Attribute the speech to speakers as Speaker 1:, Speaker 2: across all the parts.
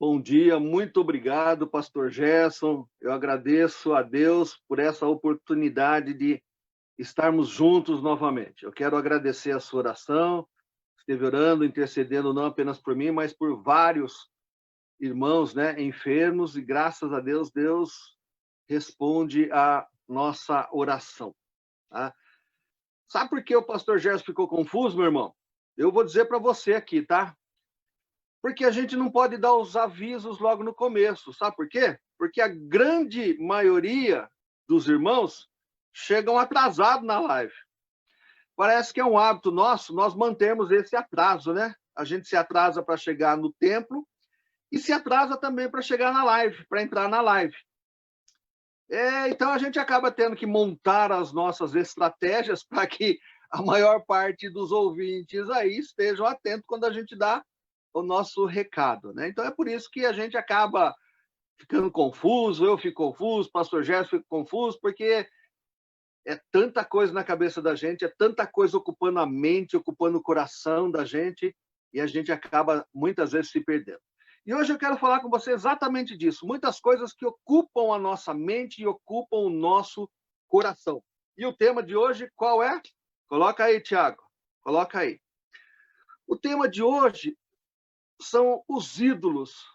Speaker 1: Bom dia, muito obrigado, pastor Gerson. Eu agradeço a Deus por essa oportunidade de estarmos juntos novamente. Eu quero agradecer a sua oração, esteve orando, intercedendo não apenas por mim, mas por vários irmãos, né, enfermos, e graças a Deus, Deus responde a nossa oração, tá? Sabe por que o pastor Gerson ficou confuso, meu irmão? Eu vou dizer para você aqui, tá? Porque a gente não pode dar os avisos logo no começo. Sabe por quê? Porque a grande maioria dos irmãos chegam atrasados na live. Parece que é um hábito nosso, nós mantemos esse atraso, né? A gente se atrasa para chegar no templo e se atrasa também para chegar na live, para entrar na live. Então a gente acaba tendo que montar as nossas estratégias para que a maior parte dos ouvintes aí estejam atentos quando a gente dá o nosso recado, né? Então é por isso que a gente acaba ficando confuso, eu fico confuso, o pastor Gerson fica confuso, porque é tanta coisa na cabeça da gente, é tanta coisa ocupando a mente, ocupando o coração da gente, e a gente acaba muitas vezes se perdendo. E hoje eu quero falar com você exatamente disso, muitas coisas que ocupam a nossa mente e ocupam o nosso coração. E o tema de hoje qual é? Coloca aí, Tiago, coloca aí. O tema de hoje são os ídolos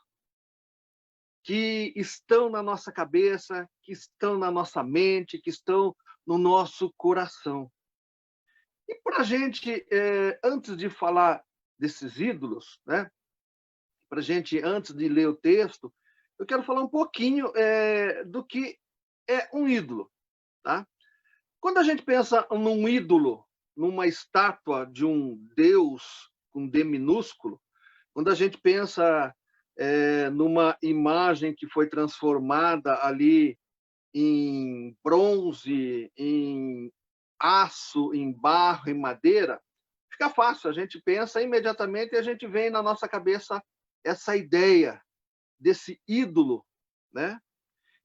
Speaker 1: que estão na nossa cabeça, que estão na nossa mente, que estão no nosso coração. E para a gente, antes de falar desses ídolos, né, para a gente, antes de ler o texto, eu quero falar um pouquinho do que é um ídolo. Tá? Quando a gente pensa num ídolo, numa estátua de um Deus com D minúsculo, quando a gente pensa numa imagem que foi transformada ali em bronze, em aço, em barro, em madeira, fica fácil, a gente pensa imediatamente e a gente vem na nossa cabeça essa ideia desse ídolo, né?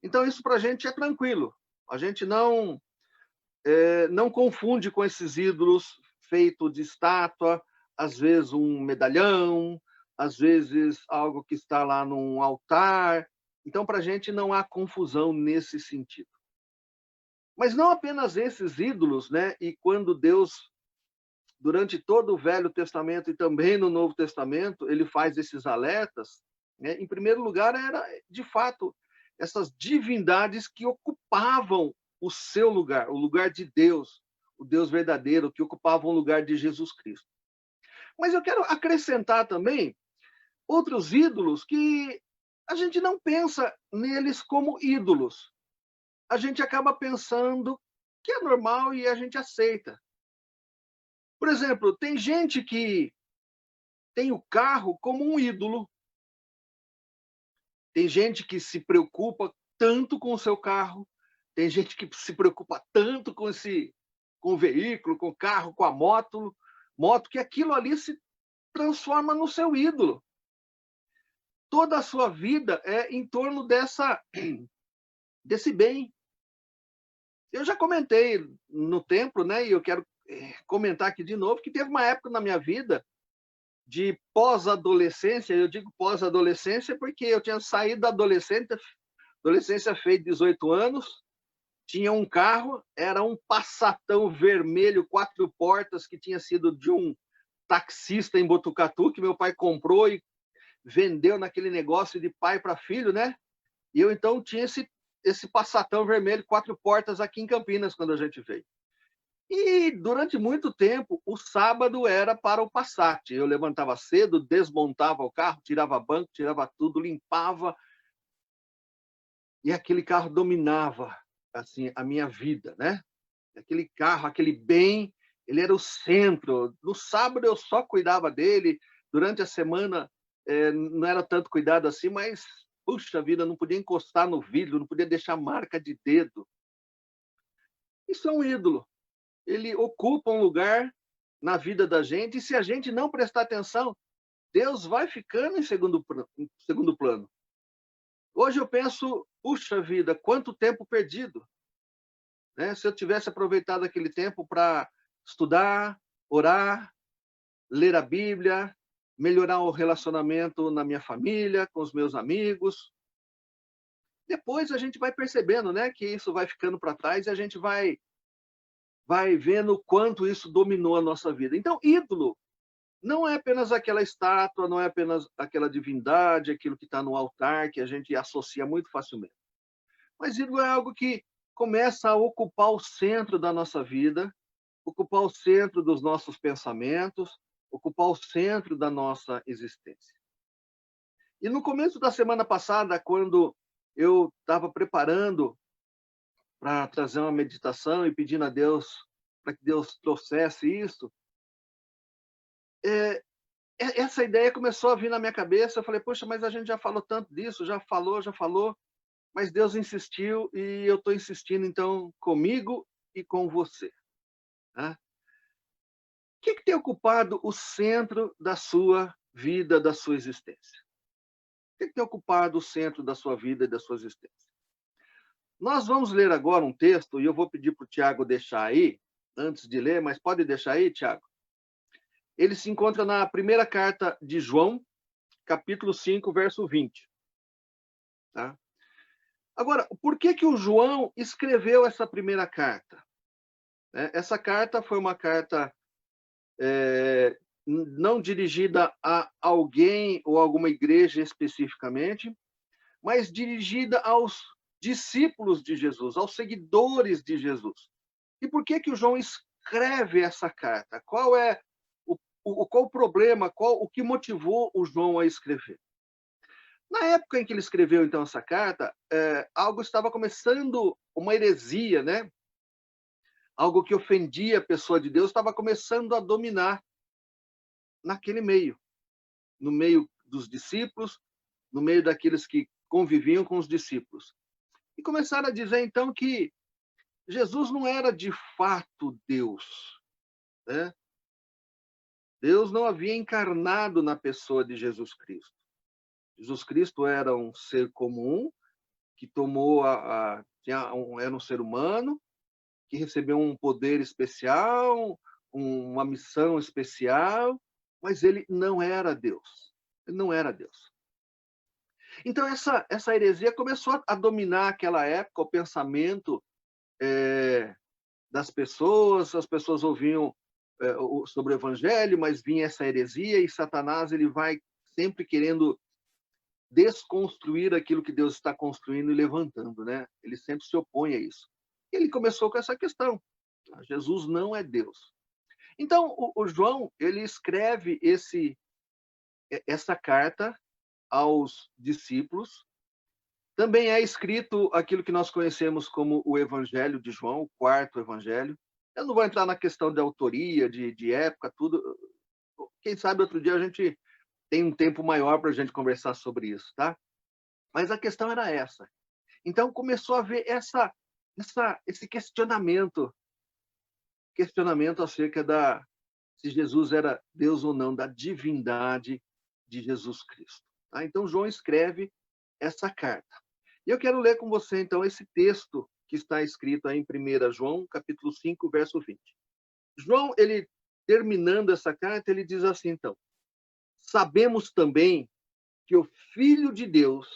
Speaker 1: Então isso para a gente é tranquilo, a gente não confunde com esses ídolos feitos de estátua, às vezes um medalhão, às vezes algo que está lá num altar. Então, para a gente não há confusão nesse sentido. Mas não apenas esses ídolos, né? E quando Deus, durante todo o Velho Testamento e também no Novo Testamento, ele faz esses alertas, né? Em primeiro lugar, era, de fato, essas divindades que ocupavam o seu lugar, o lugar de Deus, o Deus verdadeiro, que ocupava o lugar de Jesus Cristo. Mas eu quero acrescentar também outros ídolos que a gente não pensa neles como ídolos. A gente acaba pensando que é normal e a gente aceita. Por exemplo, tem gente que tem o carro como um ídolo. Tem gente que se preocupa tanto com o seu carro, tem gente que se preocupa tanto com o veículo, com o carro, com a moto, que aquilo ali se transforma no seu ídolo. Toda a sua vida é em torno desse bem. Eu já comentei no templo, né? E eu quero comentar aqui de novo que teve uma época na minha vida de pós-adolescência. Eu digo pós-adolescência porque eu tinha saído da adolescência feita 18 anos, tinha um carro, era um Passatão vermelho, 4 portas, que tinha sido de um taxista em Botucatu, que meu pai comprou e vendeu naquele negócio de pai para filho, né? E eu então tinha esse Passatão vermelho, 4 portas aqui em Campinas, quando a gente veio. E durante muito tempo, o sábado era para o Passat. Eu levantava cedo, desmontava o carro, tirava banco, tirava tudo, limpava, e aquele carro dominava assim a minha vida, né? Aquele carro, aquele bem, ele era o centro. No sábado eu só cuidava dele, durante a semana não era tanto cuidado assim, mas puxa vida, não podia encostar no vidro, não podia deixar marca de dedo. Isso é um ídolo. Ele ocupa um lugar na vida da gente, e se a gente não prestar atenção, Deus vai ficando em segundo plano. Hoje eu penso, puxa vida, quanto tempo perdido, né? Se eu tivesse aproveitado aquele tempo para estudar, orar, ler a Bíblia, melhorar o relacionamento na minha família, com os meus amigos. Depois a gente vai percebendo, né, que isso vai ficando para trás e a gente vai vendo o quanto isso dominou a nossa vida. Então, ídolo não é apenas aquela estátua, não é apenas aquela divindade, aquilo que está no altar, que a gente associa muito facilmente. Mas ídolo é algo que começa a ocupar o centro da nossa vida, ocupar o centro dos nossos pensamentos, ocupar o centro da nossa existência. E no começo da semana passada, quando eu estava preparando para trazer uma meditação e pedindo a Deus para que Deus trouxesse isso, essa ideia começou a vir na minha cabeça. Eu falei, poxa, mas a gente já falou tanto disso, já falou, mas Deus insistiu e eu estou insistindo, então, comigo e com você. Né? O que tem ocupado o centro da sua vida, da sua existência? O que tem ocupado o centro da sua vida e da sua existência? Nós vamos ler agora um texto, e eu vou pedir para o Tiago deixar aí, antes de ler, mas pode deixar aí, Tiago? Ele se encontra na primeira carta de João, capítulo 5, verso 20. Tá? Agora, por que o João escreveu essa primeira carta? Essa carta foi uma carta não dirigida a alguém ou alguma igreja especificamente, mas dirigida aos discípulos de Jesus, aos seguidores de Jesus. E por que o João escreve essa carta? Qual é qual o problema, o que motivou o João a escrever? Na época em que ele escreveu, então, essa carta, algo estava começando, uma heresia, né? Algo que ofendia a pessoa de Deus, estava começando a dominar naquele meio, no meio dos discípulos, no meio daqueles que conviviam com os discípulos. E começaram a dizer, então, que Jesus não era de fato Deus, né? Deus não havia encarnado na pessoa de Jesus Cristo. Jesus Cristo era um ser comum, que tomou era um ser humano, que recebeu um poder especial, uma missão especial, mas ele não era Deus. Ele não era Deus. Então, essa heresia começou a dominar aquela época, o pensamento das pessoas. As pessoas ouviam sobre o evangelho, mas vinha essa heresia, e Satanás ele vai sempre querendo desconstruir aquilo que Deus está construindo e levantando, né? Ele sempre se opõe a isso. Ele começou com essa questão: Jesus não é Deus. Então, o João ele escreve essa carta aos discípulos. Também é escrito aquilo que nós conhecemos como o Evangelho de João, o quarto Evangelho. Eu não vou entrar na questão de autoria, de época, tudo. Quem sabe outro dia a gente tem um tempo maior para a gente conversar sobre isso, tá? Mas a questão era essa. Então começou a haver esse questionamento acerca se Jesus era Deus ou não, da divindade de Jesus Cristo. Tá? Então João escreve essa carta. E eu quero ler com você, então, esse texto que está escrito aí em 1 João, capítulo 5, verso 20. João, ele terminando essa carta, ele diz assim, então: sabemos também que o Filho de Deus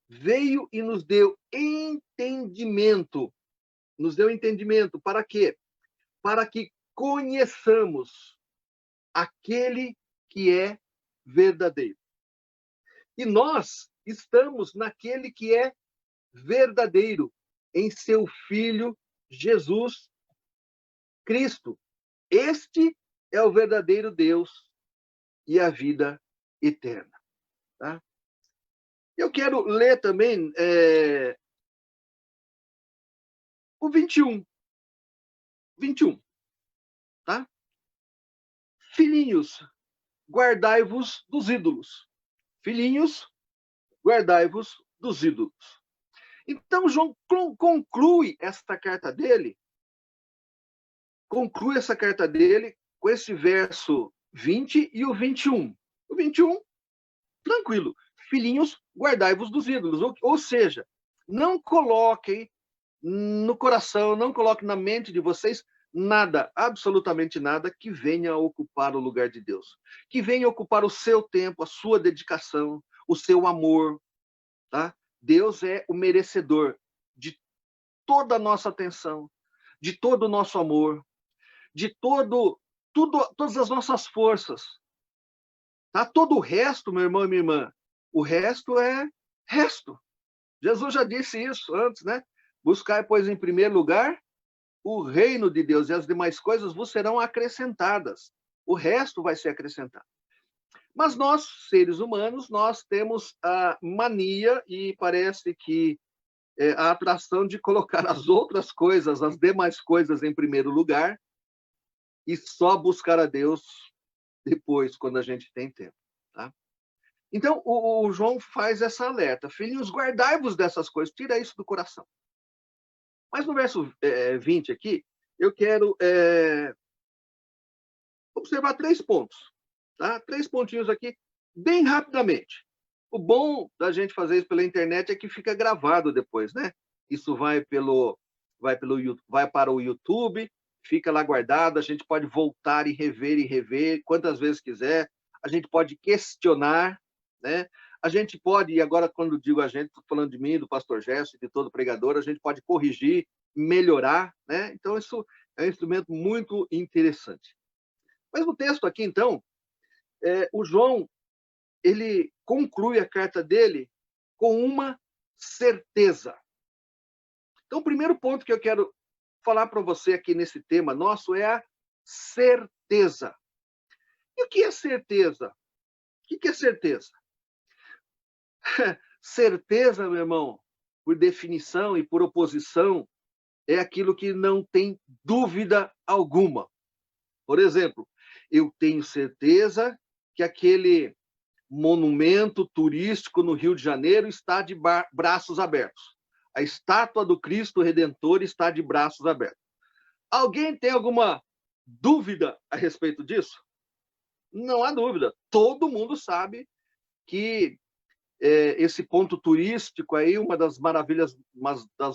Speaker 1: veio e nos deu entendimento. Nos deu entendimento para quê? Para que conheçamos aquele que é verdadeiro. E nós estamos naquele que é verdadeiro, em seu Filho Jesus Cristo. Este é o verdadeiro Deus e a vida eterna. Tá? Eu quero ler também o 21. 21. Tá? Filhinhos, guardai-vos dos ídolos. Filhinhos, guardai-vos dos ídolos. Então, João conclui essa carta dele com esse verso 20 e o 21. O 21, tranquilo. Filhinhos, guardai-vos dos ídolos. Ou seja, não coloquem no coração, não coloquem na mente de vocês nada, absolutamente nada, que venha a ocupar o lugar de Deus. Que venha ocupar o seu tempo, a sua dedicação, o seu amor, tá? Deus é o merecedor de toda a nossa atenção, de todo o nosso amor, de todas as nossas forças. Tá? Todo o resto, meu irmão e minha irmã, o resto é resto. Jesus já disse isso antes, né? Buscai, pois, em primeiro lugar o reino de Deus, e as demais coisas vos serão acrescentadas. O resto vai ser acrescentado. Mas nós, seres humanos, nós temos a mania e parece que a atração de colocar as outras coisas, as demais coisas em primeiro lugar e só buscar a Deus depois, quando a gente tem tempo. Tá? Então, o João faz essa alerta. Filhinhos, guardai-vos dessas coisas, tira isso do coração. Mas no verso 20 aqui, eu quero observar 3 pontos. Tá? 3 pontinhos aqui, bem rapidamente. O bom da gente fazer isso pela internet é que fica gravado depois, né? Isso vai para o YouTube, fica lá guardado, a gente pode voltar e rever quantas vezes quiser, a gente pode questionar, né? A gente pode, e agora quando digo a gente, estou falando de mim, do pastor Gerson, de todo pregador, a gente pode corrigir, melhorar, né? Então isso é um instrumento muito interessante. Mas no texto aqui, então, o João, ele conclui a carta dele com uma certeza. Então, o primeiro ponto que eu quero falar para você aqui nesse tema nosso é a certeza. E o que é certeza? O que é certeza? Certeza, meu irmão, por definição e por oposição, é aquilo que não tem dúvida alguma. Por exemplo, eu tenho certeza que aquele monumento turístico no Rio de Janeiro está de braços abertos. A estátua do Cristo Redentor está de braços abertos. Alguém tem alguma dúvida a respeito disso? Não há dúvida. Todo mundo sabe que esse ponto turístico aí, uma das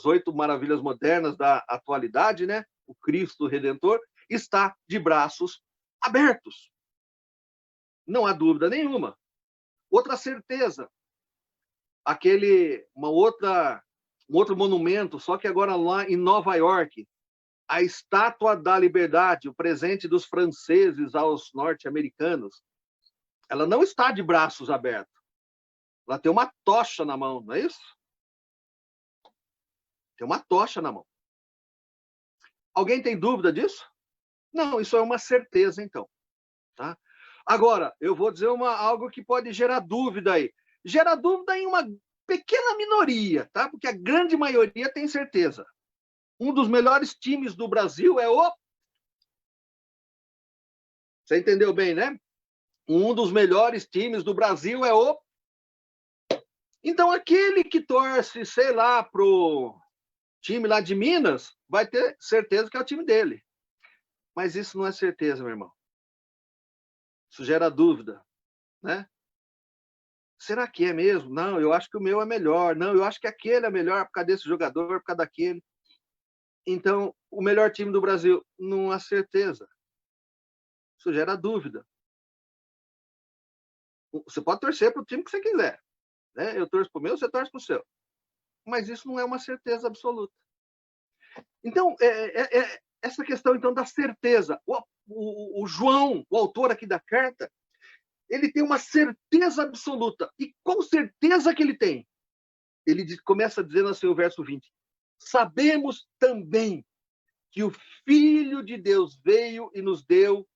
Speaker 1: 8 maravilhas modernas da atualidade, né? O Cristo Redentor, está de braços abertos. Não há dúvida nenhuma. Outra certeza, um outro monumento, só que agora lá em Nova York, a Estátua da Liberdade, o presente dos franceses aos norte-americanos, ela não está de braços abertos. Ela tem uma tocha na mão, não é isso? Tem uma tocha na mão. Alguém tem dúvida disso? Não, isso é uma certeza, então. Tá? Agora, eu vou dizer algo que pode gerar dúvida aí. Gera dúvida em uma pequena minoria, tá? Porque a grande maioria tem certeza. Um dos melhores times do Brasil é o... Você entendeu bem, né? Um dos melhores times do Brasil é o... Então, aquele que torce, sei lá, pro time lá de Minas, vai ter certeza que é o time dele. Mas isso não é certeza, meu irmão. Isso gera dúvida, né? Será que é mesmo? Não, eu acho que o meu é melhor. Não, eu acho que aquele é melhor por causa desse jogador, por causa daquele. Então, o melhor time do Brasil, não há certeza. Isso gera dúvida. Você pode torcer para o time que você quiser. Né? Eu torço para o meu, você torce para o seu. Mas isso não é uma certeza absoluta. Então, essa questão então da certeza. O João, o autor aqui da carta, ele tem uma certeza absoluta. E qual certeza que ele tem? Ele começa dizendo assim o verso 20. Sabemos também que o Filho de Deus veio e nos deu...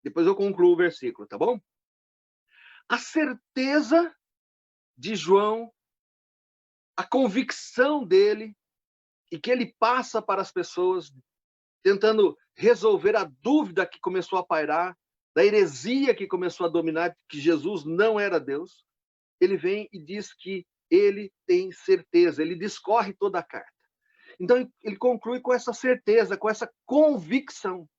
Speaker 1: Depois eu concluo o versículo, tá bom? A certeza de João, a convicção dele, e que ele passa para as pessoas, tentando resolver a dúvida que começou a pairar, da heresia que começou a dominar, que Jesus não era Deus, ele vem e diz que ele tem certeza, ele discorre toda a carta. Então, ele conclui com essa certeza, com essa convicção.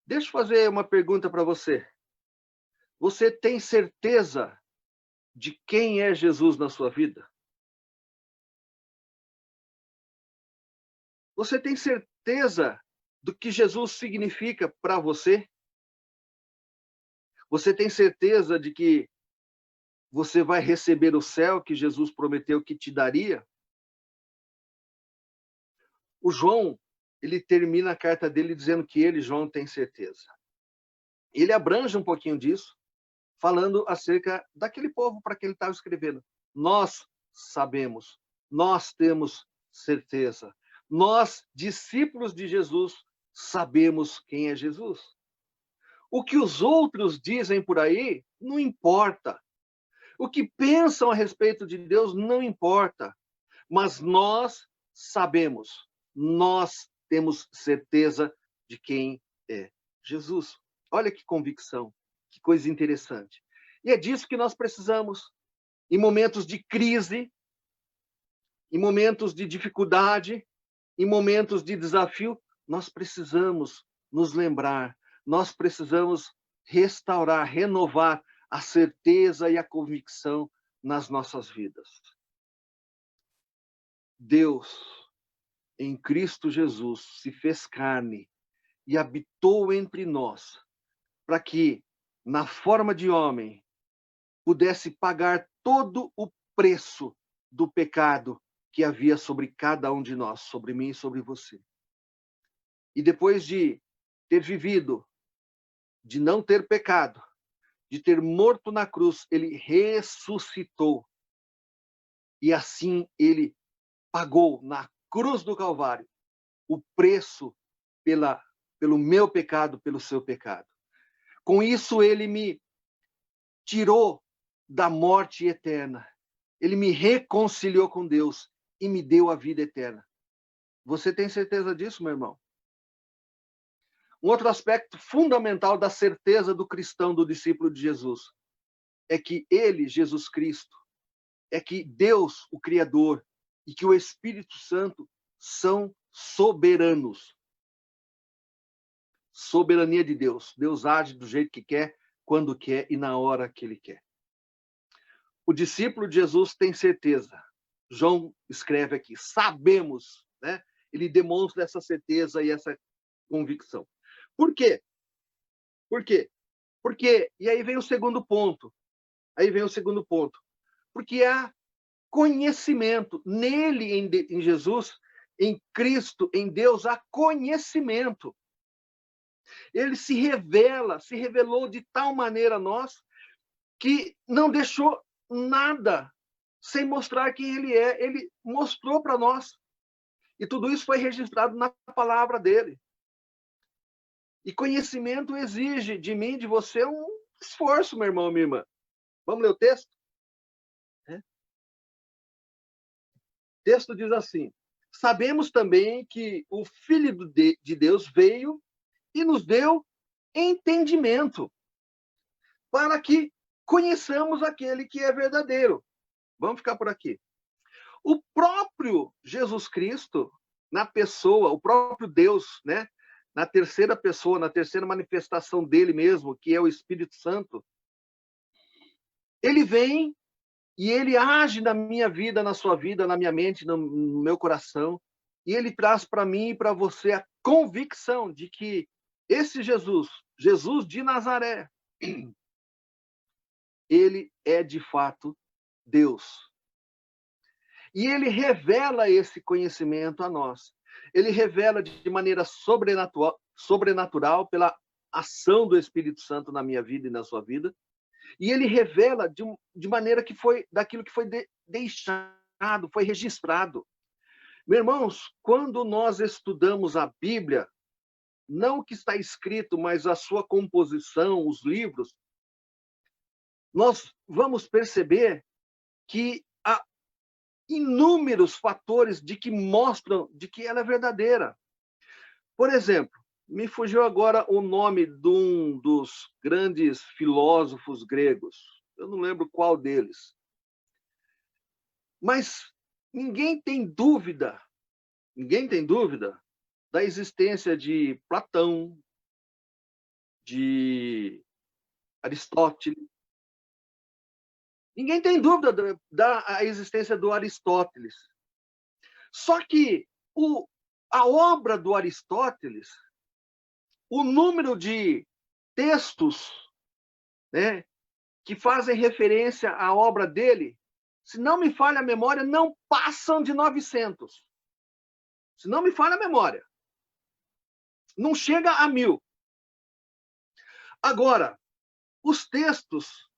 Speaker 1: Deixa eu fazer uma pergunta para você. Você tem certeza de quem é Jesus na sua vida? Você tem certeza do que Jesus significa para você? Você tem certeza de que você vai receber o céu que Jesus prometeu que te daria? O João, ele termina a carta dele dizendo que ele, João, tem certeza. Ele abrange um pouquinho disso, falando acerca daquele povo para quem ele estava escrevendo. Nós sabemos, nós temos certeza. Nós, discípulos de Jesus, sabemos quem é Jesus. O que os outros dizem por aí não importa. O que pensam a respeito de Deus não importa. Mas nós sabemos, nós temos certeza de quem é Jesus. Olha que convicção, que coisa interessante. E é disso que nós precisamos em momentos de crise, em momentos de dificuldade, em momentos de desafio. Nós precisamos nos lembrar, nós precisamos restaurar, renovar a certeza e a convicção nas nossas vidas. Deus, em Cristo Jesus, se fez carne e habitou entre nós, para que, na forma de homem, pudesse pagar todo o preço do pecado que havia sobre cada um de nós, sobre mim e sobre você. E depois de ter vivido, de não ter pecado, de ter morto na cruz, ele ressuscitou. E assim ele pagou na cruz do Calvário o preço pelo meu pecado, pelo seu pecado. Com isso, ele me tirou da morte eterna. Ele me reconciliou com Deus e me deu a vida eterna. Você tem certeza disso, meu irmão? Um outro aspecto fundamental da certeza do cristão, do discípulo de Jesus, é que ele, Jesus Cristo, é que Deus, o Criador, e que o Espírito Santo são soberanos. Soberania de Deus. Deus age do jeito que quer, quando quer e na hora que ele quer. O discípulo de Jesus tem certeza. João escreve aqui, sabemos, né? Ele demonstra essa certeza e essa convicção. Por quê? Por quê? Porque, e aí vem o segundo ponto. Porque há conhecimento. Nele, em Jesus, em Cristo, em Deus, há conhecimento. Ele se revelou de tal maneira a nós, que não deixou nada sem mostrar quem ele é. Ele mostrou para nós. E tudo isso foi registrado na palavra dele. E conhecimento exige de mim, de você, um esforço, meu irmão, minha irmã. Vamos ler o texto? O texto diz assim: sabemos também que o Filho de Deus veio e nos deu entendimento, para que conheçamos aquele que é verdadeiro. Vamos ficar por aqui. O próprio Jesus Cristo, na pessoa, o próprio Deus, né? Na terceira pessoa, na terceira manifestação dele mesmo, que é o Espírito Santo, ele vem e ele age na minha vida, na sua vida, na minha mente, no meu coração, e ele traz para mim e para você a convicção de que esse Jesus, Jesus de Nazaré, ele é de fato Deus. E ele revela esse conhecimento a nós. Ele revela de maneira sobrenatural pela ação do Espírito Santo na minha vida e na sua vida. E ele revela de maneira que foi daquilo que foi deixado, foi registrado. Meus irmãos, quando nós estudamos a Bíblia, não o que está escrito, mas a sua composição, os livros, nós vamos perceber que há inúmeros fatores de que mostram de que ela é verdadeira. Por exemplo, me fugiu agora o nome de um dos grandes filósofos gregos. Eu não lembro qual deles. Mas ninguém tem dúvida da existência de Platão, de Aristóteles. Ninguém tem dúvida da existência do Aristóteles. Só que a obra do Aristóteles, o número de textos, né, que fazem referência à obra dele, se não me falha a memória, não passam de 900. Se não me falha a memória. Não chega a 1000. Agora, os textos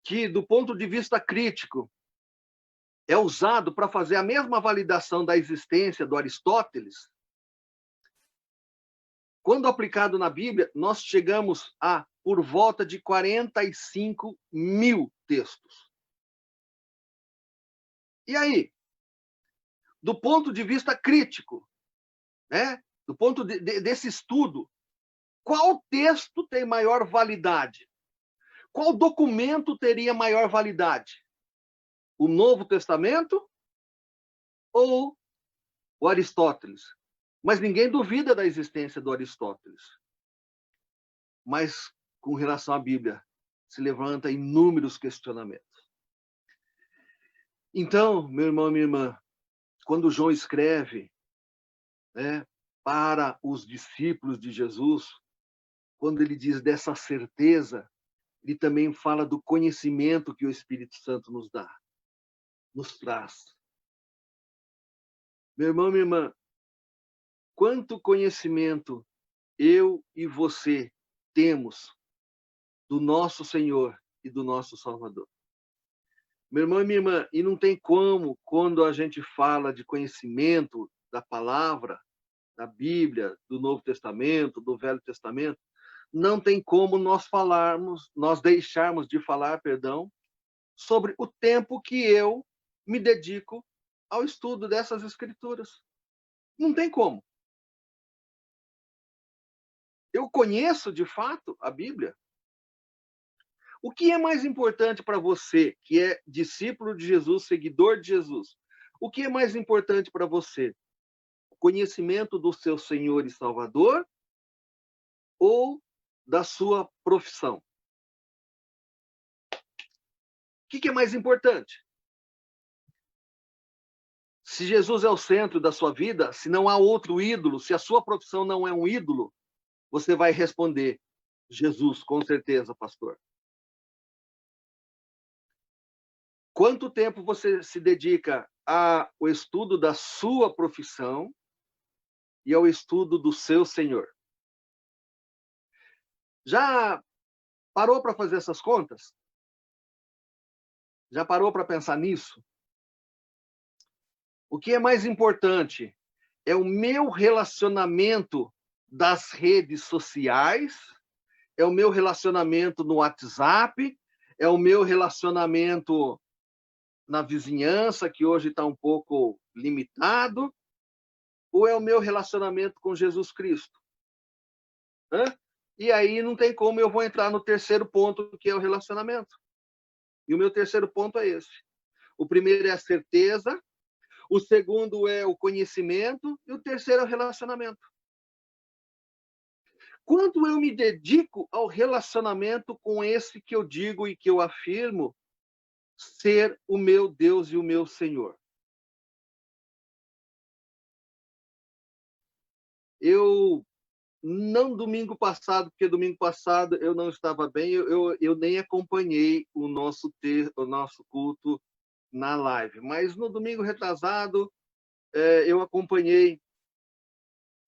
Speaker 1: que, do ponto de vista crítico, é usado para fazer a mesma validação da existência do Aristóteles, quando aplicado na Bíblia, nós chegamos a por volta de 45.000 textos. E aí, do ponto de vista crítico, né, do ponto desse estudo, qual texto tem maior validade? Qual documento teria maior validade? O Novo Testamento ou o Aristóteles? Mas ninguém duvida da existência do Aristóteles. Mas, com relação à Bíblia, se levanta inúmeros questionamentos. Então, meu irmão e minha irmã, quando João escreve, né, para os discípulos de Jesus, quando ele diz dessa certeza, ele também fala do conhecimento que o Espírito Santo nos dá, nos traz. Meu irmão, minha irmã, quanto conhecimento eu e você temos do nosso Senhor e do nosso Salvador. Meu irmão e minha irmã, e não tem como, quando a gente fala de conhecimento da palavra, da Bíblia, do Novo Testamento, do Velho Testamento, não tem como nós deixarmos de falar, sobre o tempo que eu me dedico ao estudo dessas escrituras. Não tem como. Eu conheço, de fato, a Bíblia. O que é mais importante para você, que é discípulo de Jesus, seguidor de Jesus? O que é mais importante para você? O conhecimento do seu Senhor e Salvador ou da sua profissão? O que é mais importante? Se Jesus é o centro da sua vida, se não há outro ídolo, se a sua profissão não é um ídolo, você vai responder, Jesus, com certeza, pastor. Quanto tempo você se dedica ao estudo da sua profissão e ao estudo do seu Senhor? Já parou para fazer essas contas? Já parou para pensar nisso? O que é mais importante é o meu relacionamento das redes sociais, é o meu relacionamento no WhatsApp, é o meu relacionamento na vizinhança, que hoje está um pouco limitado, ou é o meu relacionamento com Jesus Cristo? Hã? E aí não tem como, eu vou entrar no terceiro ponto, que é o relacionamento. E o meu terceiro ponto é esse. O primeiro é a certeza, o segundo é o conhecimento, e o terceiro é o relacionamento. Quanto eu me dedico ao relacionamento com esse que eu digo e que eu afirmo ser o meu Deus e o meu Senhor? Eu, não domingo passado, porque domingo passado eu não estava bem, eu nem acompanhei o nosso culto na live, mas no domingo retrasado eu acompanhei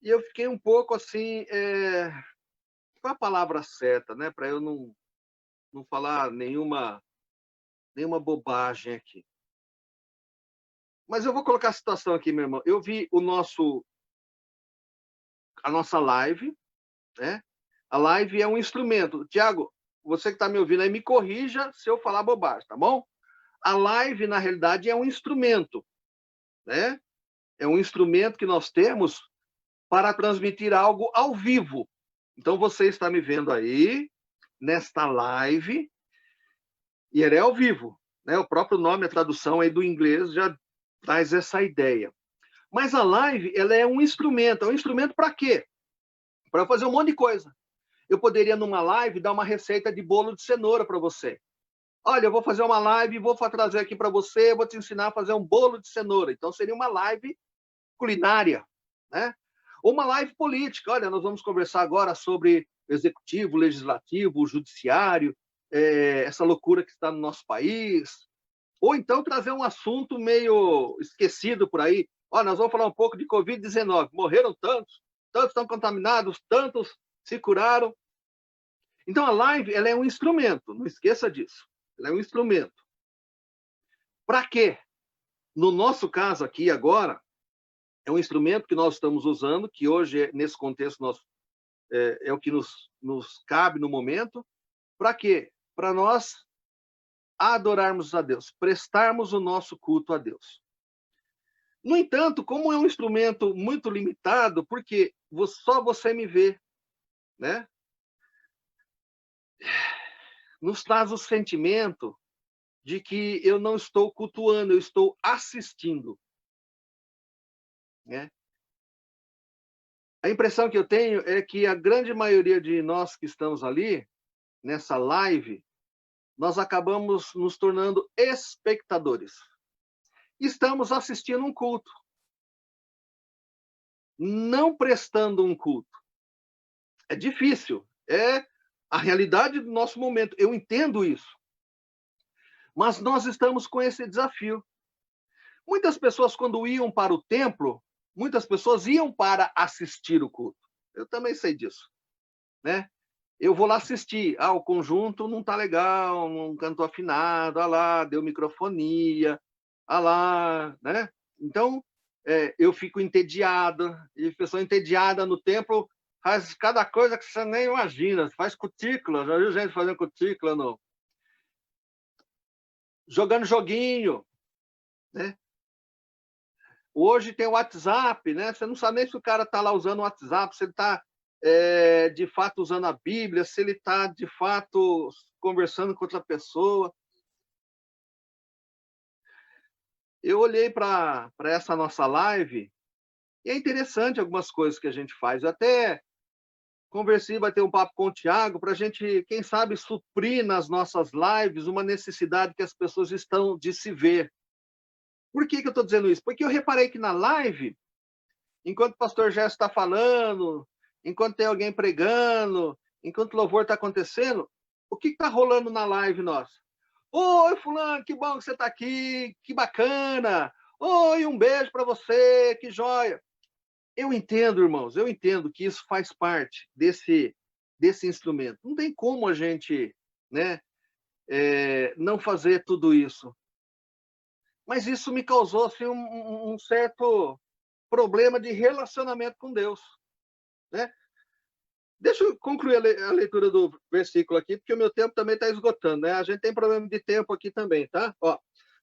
Speaker 1: e eu fiquei um pouco assim, qual a palavra certa, né, para eu não falar nenhuma bobagem aqui. Mas eu vou colocar a situação aqui, meu irmão. Eu vi a nossa live, né? A live é um instrumento. Tiago, você que está me ouvindo aí, me corrija se eu falar bobagem, tá bom? A live, na realidade, é um instrumento, né? É um instrumento que nós temos para transmitir algo ao vivo. Então, você está me vendo aí, nesta live, e ela é ao vivo, né? O próprio nome, a tradução aí do inglês já traz essa ideia. Mas a live, ela é um instrumento. É um instrumento para quê? Para fazer um monte de coisa. Eu poderia, numa live, dar uma receita de bolo de cenoura para você. Olha, eu vou fazer uma live, vou trazer aqui para você, vou te ensinar a fazer um bolo de cenoura. Então, seria uma live culinária, né? Ou uma live política. Olha, nós vamos conversar agora sobre o executivo, o legislativo, o judiciário, essa loucura que está no nosso país. Ou então trazer um assunto meio esquecido por aí. Olha, nós vamos falar um pouco de Covid-19. Morreram tantos, tantos estão contaminados, tantos se curaram. Então, a live, ela é um instrumento, não esqueça disso. Ela é um instrumento. Para quê? No nosso caso aqui, agora, é um instrumento que nós estamos usando, que hoje, nesse contexto, é o que nos cabe no momento. Para quê? Para nós adorarmos a Deus, prestarmos o nosso culto a Deus. No entanto, como é um instrumento muito limitado, porque só você me vê, né? Nos traz o sentimento de que eu não estou cultuando, eu estou assistindo, né? A impressão que eu tenho é que a grande maioria de nós que estamos ali, nessa live, nós acabamos nos tornando espectadores. Estamos assistindo um culto, não prestando um culto. É difícil, é a realidade do nosso momento, eu entendo isso. Mas nós estamos com esse desafio. Muitas pessoas, quando iam para o templo, muitas pessoas iam para assistir o culto. Eu também sei disso, né? Eu vou lá assistir. O conjunto não está legal, não cantou afinado, lá, deu microfonia, lá, né? Então, eu fico entediada, e a pessoa entediada no templo faz cada coisa que você nem imagina, faz cutícula, já viu gente fazendo cutícula, não? Jogando joguinho, né? Hoje tem o WhatsApp, né? Você não sabe nem se o cara está lá usando o WhatsApp, se ele está de fato usando a Bíblia, se ele está de fato conversando com outra pessoa. Eu olhei para essa nossa live e é interessante algumas coisas que a gente faz. Eu até conversei, vai ter um papo com o Tiago para a gente, quem sabe, suprir nas nossas lives uma necessidade que as pessoas estão de se ver. Por que eu estou dizendo isso? Porque eu reparei que na live, enquanto o pastor Gerson está falando, enquanto tem alguém pregando, enquanto o louvor está acontecendo, o que está rolando na live nossa? Oi, fulano, que bom que você está aqui, que bacana. Oi, um beijo para você, que joia. Eu entendo, irmãos, eu entendo que isso faz parte desse instrumento. Não tem como a gente, né, não fazer tudo isso. Mas isso me causou assim, um certo problema de relacionamento com Deus, né? Deixa eu concluir a leitura do versículo aqui, porque o meu tempo também está esgotando, né? A gente tem problema de tempo aqui também, tá? Ó,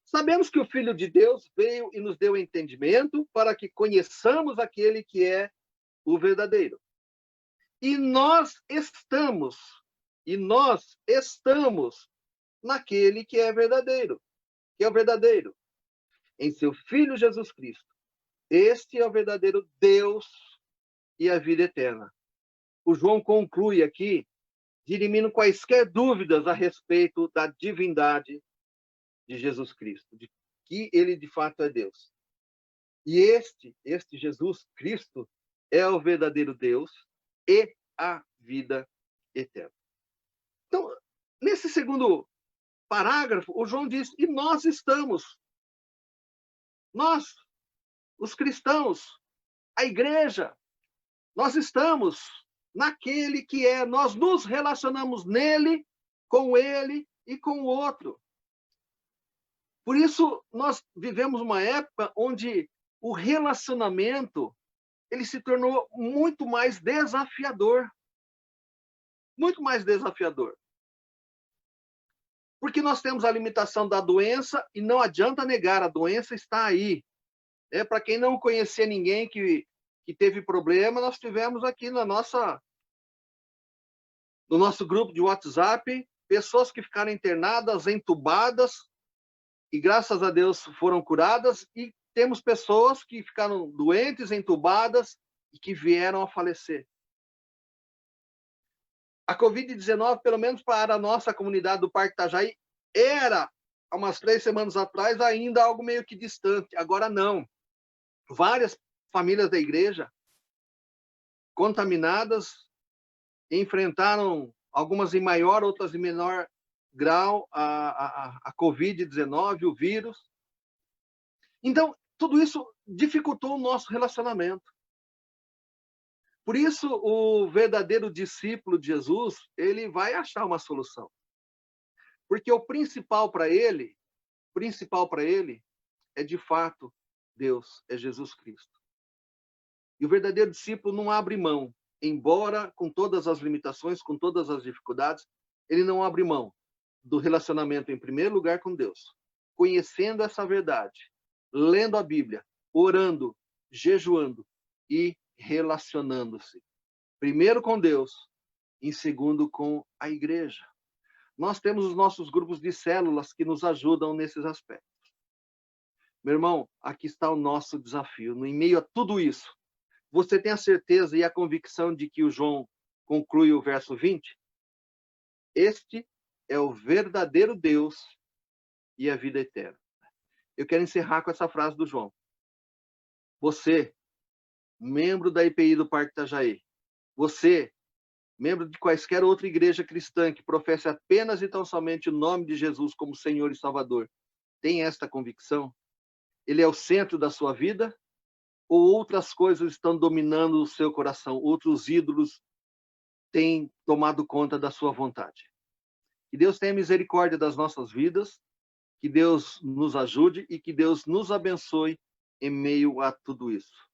Speaker 1: sabemos que o Filho de Deus veio e nos deu entendimento para que conheçamos aquele que é o verdadeiro. E nós estamos naquele que é verdadeiro, em seu Filho Jesus Cristo. Este é o verdadeiro Deus e a vida eterna. O João conclui aqui, dirimindo quaisquer dúvidas a respeito da divindade de Jesus Cristo, de que ele de fato é Deus. E este Jesus Cristo é o verdadeiro Deus e a vida eterna. Então, nesse segundo parágrafo, o João diz, e nós estamos, nós, os cristãos, a igreja, nós estamos naquele que é, nós nos relacionamos nele, com ele e com o outro. Por isso, nós vivemos uma época onde o relacionamento ele se tornou muito mais desafiador. Muito mais desafiador. Porque nós temos a limitação da doença e não adianta negar, a doença está aí. Para quem não conhecia ninguém que teve problema, nós tivemos aqui no nosso grupo de WhatsApp pessoas que ficaram internadas, entubadas, e graças a Deus foram curadas, e temos pessoas que ficaram doentes, entubadas, e que vieram a falecer. A Covid-19, pelo menos para a nossa comunidade do Parque Itajaí, era, há umas 3 semanas atrás, ainda algo meio que distante. Agora não. Várias famílias da igreja contaminadas, enfrentaram, algumas em maior, outras em menor grau, a Covid-19, o vírus. Então, tudo isso dificultou o nosso relacionamento. Por isso, o verdadeiro discípulo de Jesus, ele vai achar uma solução. Porque o principal para ele é, de fato, Deus, é Jesus Cristo. E o verdadeiro discípulo não abre mão, embora com todas as limitações, com todas as dificuldades, ele não abre mão do relacionamento, em primeiro lugar, com Deus. Conhecendo essa verdade, lendo a Bíblia, orando, jejuando e relacionando-se. Primeiro com Deus, em segundo com a igreja. Nós temos os nossos grupos de células que nos ajudam nesses aspectos. Meu irmão, aqui está o nosso desafio. No meio a tudo isso, você tem a certeza e a convicção de que o João conclui o verso 20? Este é o verdadeiro Deus e a vida eterna. Eu quero encerrar com essa frase do João. Você, membro da IPI do Parque Itajaí, você, membro de quaisquer outra igreja cristã que professe apenas e tão somente o nome de Jesus como Senhor e Salvador, tem esta convicção? Ele é o centro da sua vida? Ou outras coisas estão dominando o seu coração? Outros ídolos têm tomado conta da sua vontade? Que Deus tenha misericórdia das nossas vidas, que Deus nos ajude e que Deus nos abençoe em meio a tudo isso.